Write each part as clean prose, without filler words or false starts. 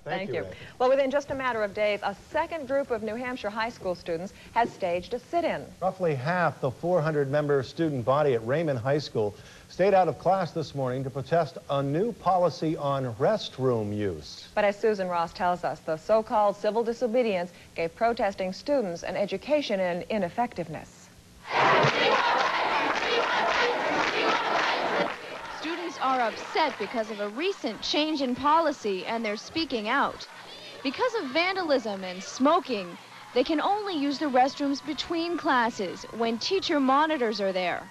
Thank you. Well, within just a matter of days, a second group of New Hampshire high school students has staged a sit-in. Roughly half the 400-member student body at Raymond High School stayed out of class this morning to protest a new policy on restroom use. But as Susan Ross tells us, the so-called civil disobedience gave protesting students an education in ineffectiveness. Students are upset because of a recent change in policy, and they're speaking out. Because of vandalism and smoking, they can only use the restrooms between classes when teacher monitors are there.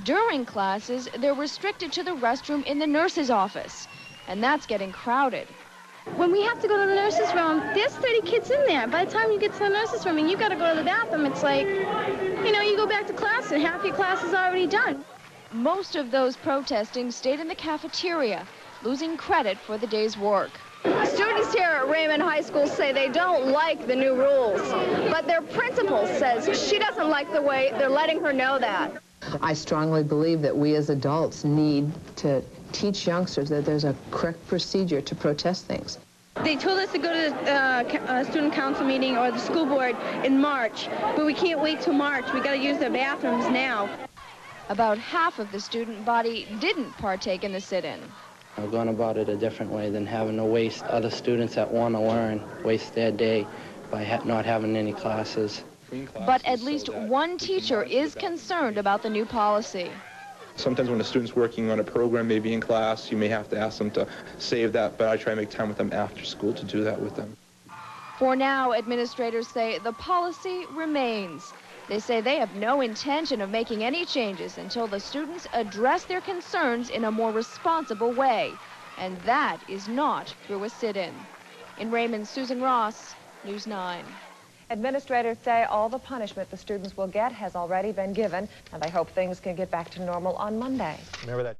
During classes, they're restricted to the restroom in the nurse's office, and that's getting crowded. When we have to go to the nurse's room, there's 30 kids in there. By the time you get to the nurse's room and you got to go to the bathroom, it's like, you know, you go back to class and half your class is already done. Most of those protesting stayed in the cafeteria, losing credit for the day's work. Students here at Raymond High School say they don't like the new rules, but their principal says she doesn't like the way they're letting her know that. I strongly believe that we as adults need to teach youngsters that there's a correct procedure to protest things. They told us to go to the student council meeting or the school board in March, but we can't wait till March. We got to use their bathrooms now. About half of the student body didn't partake in the sit-in. I've gone about it a different way than having to waste other students that want to learn, waste their day by not having any classes. But at least one teacher is concerned about the new policy. Sometimes when a student's working on a program, maybe in class, you may have to ask them to save that, but I try to make time with them after school to do that with them. For now, administrators say the policy remains. They say they have no intention of making any changes until the students address their concerns in a more responsible way. And that is not through a sit-in. In Raymond, Susan Ross, News 9. Administrators say all the punishment the students will get has already been given, and they hope things can get back to normal on Monday. Remember that.